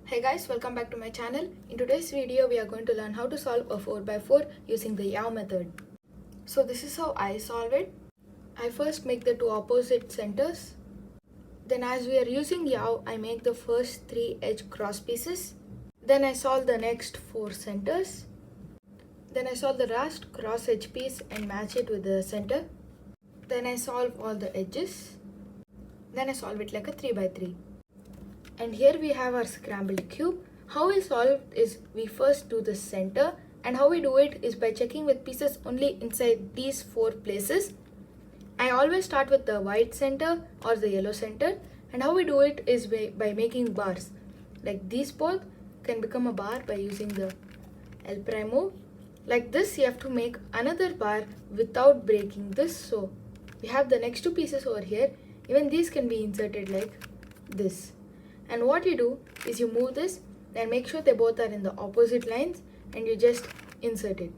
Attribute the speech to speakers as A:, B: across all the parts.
A: Hey guys, welcome back to my channel. In today's video, we are going to learn how to solve a 4x4 using the Yao method. So this is how I solve it. I first make the two opposite centers. Then as we are using Yao, I make the first 3 edge cross pieces. Then I solve the next 4 centers. Then I solve the last cross edge piece and match it with the center. Then I solve all the edges. Then I solve it like a 3x3. And here we have our scrambled cube. How we solve it is we first do the center, and how we do it is by checking with pieces only inside these 4 places. I always start with the white center or the yellow center, and how we do it is by making bars. Like these both can become a bar by using the L prime move. Like this, you have to make another bar without breaking this. So we have the next 2 pieces over here. Even these can be inserted like this. And what you do is you move this and make sure they both are in the opposite lines, and you just insert it.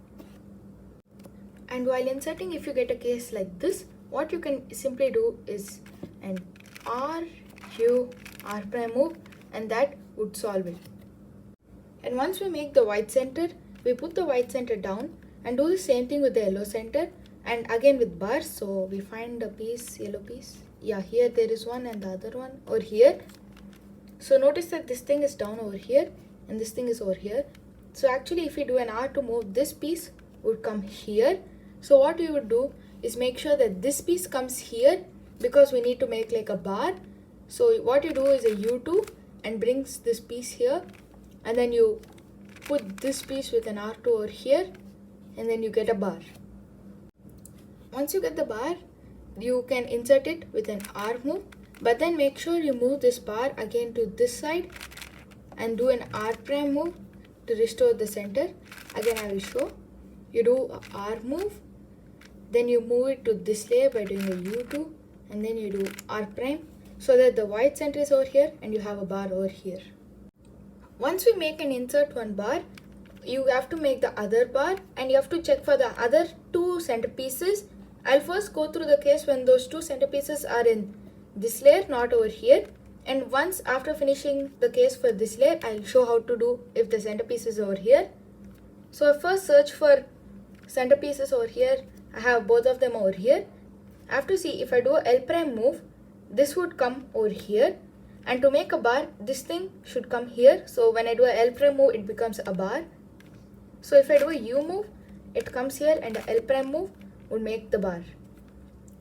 A: And while inserting, if you get a case like this, what you can simply do is an R prime move, and that would solve it. And once we make the white center, we put the white center down and do the same thing with the yellow center, and again with bars. So we find a piece, yellow piece. Yeah, here there is one and the other one over here. So notice that this thing is down over here and this thing is over here. So actually if we do an R to move, this piece would come here. So what we would do is make sure that this piece comes here, because we need to make like a bar. So what you do is a U2 and brings this piece here, and then you put this piece with an R2 over here, and then you get a bar. Once you get the bar, you can insert it with an R move. But then make sure you move this bar again to this side and do an R prime move to restore the center. Again I will show. You do a R move, then you move it to this layer by doing a U2, and then you do R prime, so that the white center is over here and you have a bar over here. Once we make and insert one bar, you have to make the other bar, and you have to check for the other 2 centerpieces. I'll first go through the case when those 2 centerpieces are in this layer, not over here, and once after finishing the case for this layer, I'll show how to do if the centerpiece is over here. So I first search for centerpieces over here. I have both of them over here. I have to see if I do a L prime move, this would come over here, and to make a bar, this thing should come here. So when I do a L prime move, it becomes a bar. So if I do a U move, it comes here, and a L prime move would make the bar.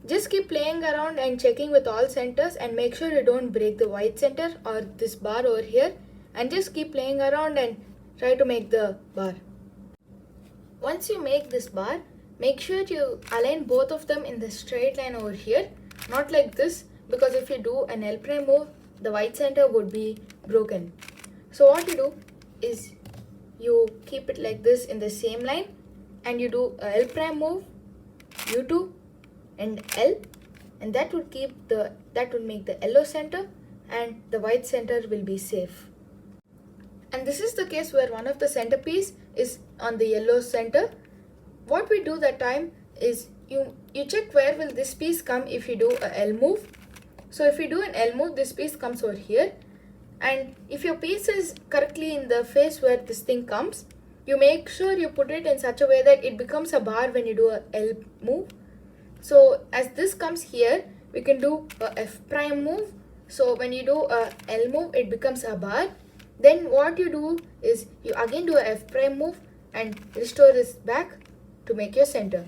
A: Just keep playing around and checking with all centers, and make sure you don't break the white center or this bar over here, and just keep playing around and try to make the bar. Once you make this bar, make sure you align both of them in the straight line over here, not like this, because if you do an L prime move, the white center would be broken. So what you do is you keep it like this in the same line, and you do a L prime move, U2 and L, and that would make the yellow center, and the white center will be safe. And this is the case where one of the centerpiece is on the yellow center. What we do that time is you check where will this piece come if you do a L move. So if you do an L move, this piece comes over here, and if your piece is correctly in the face where this thing comes, you make sure you put it in such a way that it becomes a bar when you do a L move. So as this comes here, we can do a F prime move. So when you do a L move, it becomes a bar. Then what you do is you again do a F prime move and restore this back to make your center.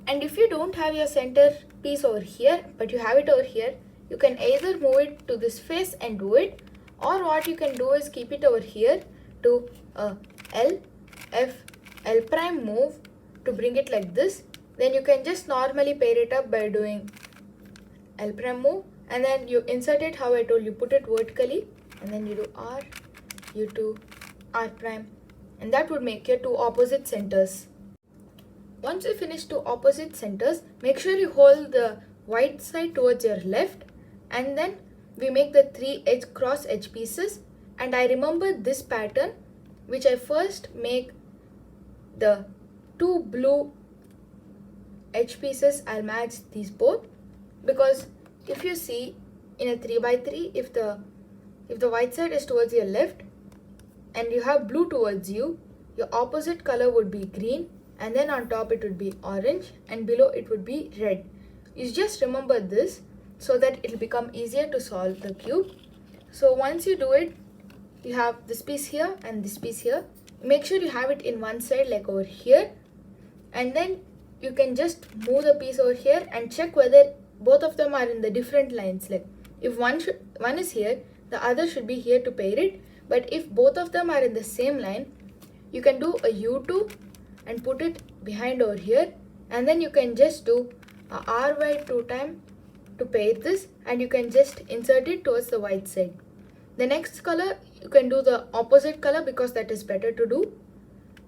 A: And if you don't have your center piece over here, but you have it over here, you can either move it to this face and do it, or what you can do is keep it over here to a L prime move to bring it like this. Then you can just normally pair it up by doing L prime move, and then you insert it how I told you, put it vertically, and then you do R, U2, R prime, and that would make your 2 opposite centers. Once you finish 2 opposite centers, make sure you hold the white side towards your left, and then we make the 3 cross edge pieces. And I remember this pattern, which I first make the 2 blue edge pieces. I'll match these both, because if you see in a 3x3, if the if the white side is towards your left and you have blue towards you, your opposite color would be green, and then on top it would be orange, and below it would be red. You just remember this so that it will become easier to solve the cube. So once you do it, you have this piece here and this piece here. Make sure you have it in one side like over here, and then you can just move the piece over here and check whether both of them are in the different lines. Like if one is here, the other should be here to pair it. But if both of them are in the same line, you can do a U2 and put it behind over here, and then you can just do a RY2 time to pair this, and you can just insert it towards the white side. The next color, you can do the opposite color because that is better to do.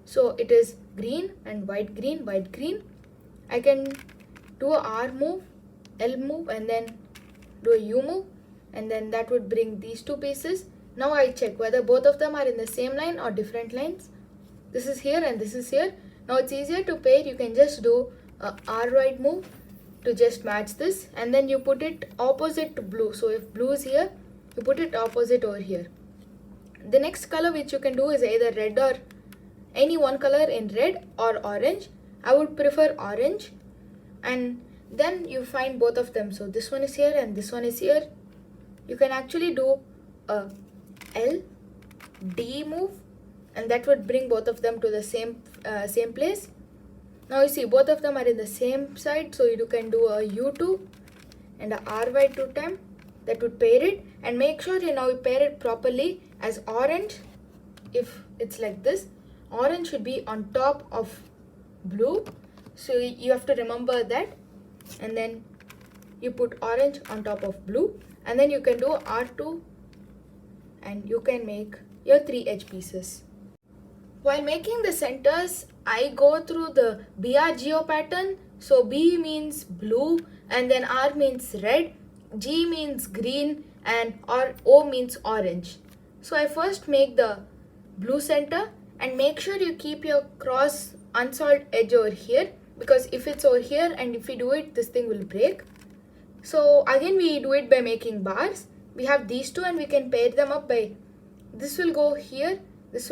A: So it is green and white green, white green. I can do a R move, L move, and then do a U move, and then that would bring these two pieces. Now I check whether both of them are in the same line or different lines. This is here and this is here. Now it's easier to pair. You can just do a R right move to just match this, and then you put it opposite to blue. So if blue is here, you put it opposite over here. The next color which you can do is either red or any one color in red or orange. I would prefer orange, and then you find both of them. So this one is here and this one is here. You can actually do a L D move, and that would bring both of them to the same place. Now you see both of them are in the same side, so you can do a U2 and a RY2 time. That would pair it, and make sure you now pair it properly as orange. If it's like this, orange should be on top of blue, so you have to remember that, and then you put orange on top of blue, and then you can do R2 and you can make your 3 edge pieces. While making the centers, I go through the BRGO pattern. So B means blue, and then R means red, G means green, and O means orange. So I first make the blue center, and make sure you keep your cross unsolved edge over here, because if it's over here and if we do it, this thing will break. So again we do it by making bars. We have these two and we can pair them up by, this will go here, this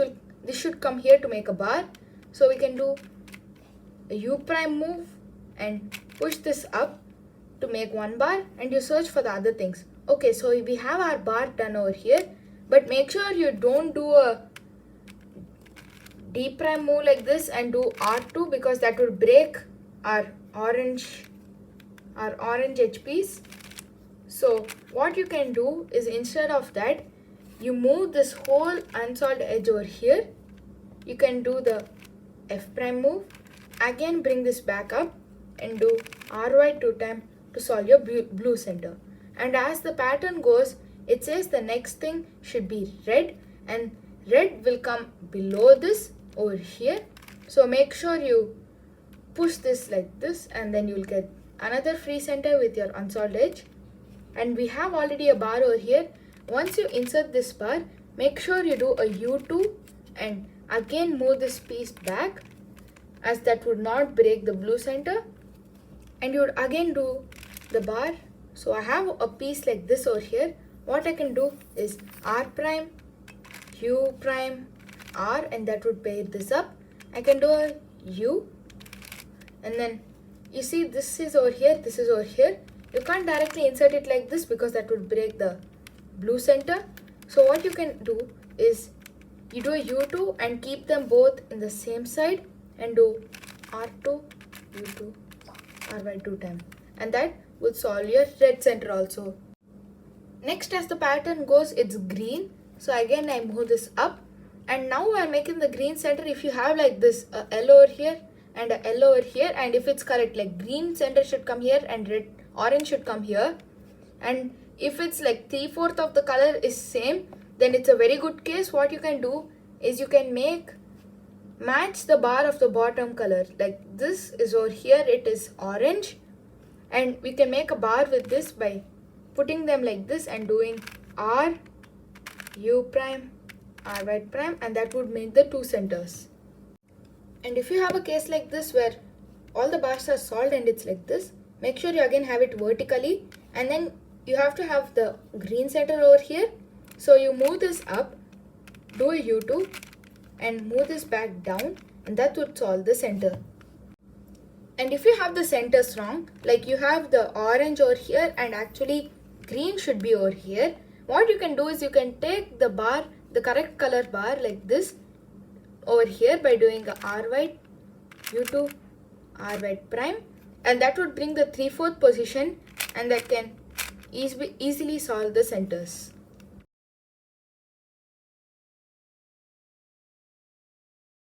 A: should come here to make a bar. So we can do a U prime move and push this up to make one bar, and you search for the other things. Okay, so we have our bar done over here, but make sure you don't do a D prime move like this and do R2, because that would break our orange edge piece. So what you can do is, instead of that, you move this whole unsolved edge over here. You can do the F prime move, again bring this back up and do RY2 time to solve your blue center. And as the pattern goes, it says the next thing should be red, and red will come below this over here. So make sure you push this like this, and then you'll get another free center with your unsolved edge. And we have already a bar over here. Once you insert this bar, make sure you do a U2 and again move this piece back, as that would not break the blue center, and you would again do the bar. So I have a piece like this over here. What I can do is R prime, U prime, R, and that would pair this up. I can do a U, and then you see this is over here, this is over here. You can't directly insert it like this because that would break the blue center. So what you can do is you do a U2 and keep them both in the same side and do R2, U2, RY2 time, and that would solve your red center also. Next, as the pattern goes, it's green. So again I move this up, and now I'm making the green center. If you have like this, a L over here and a L over here, and if it's correct, like green center should come here and orange should come here, and if it's like 3/4 of the color is same, then it's a very good case. What you can do is you can match the bar of the bottom color. Like this is over here, it is orange, and we can make a bar with this by putting them like this and doing R, U prime, R right prime, and that would make the two centers. And if you have a case like this where all the bars are solved and it's like this, make sure you again have it vertically, and then you have to have the green center over here, So you move this up, do a U2 and move this back down, and that would solve the center. And if you have the centers wrong, like you have the orange over here and actually green should be over here, what you can do is you can take the bar, the correct color bar like this over here by doing a R white, U2, R white prime, and that would bring the 3/4 position, and that can easily solve the centers.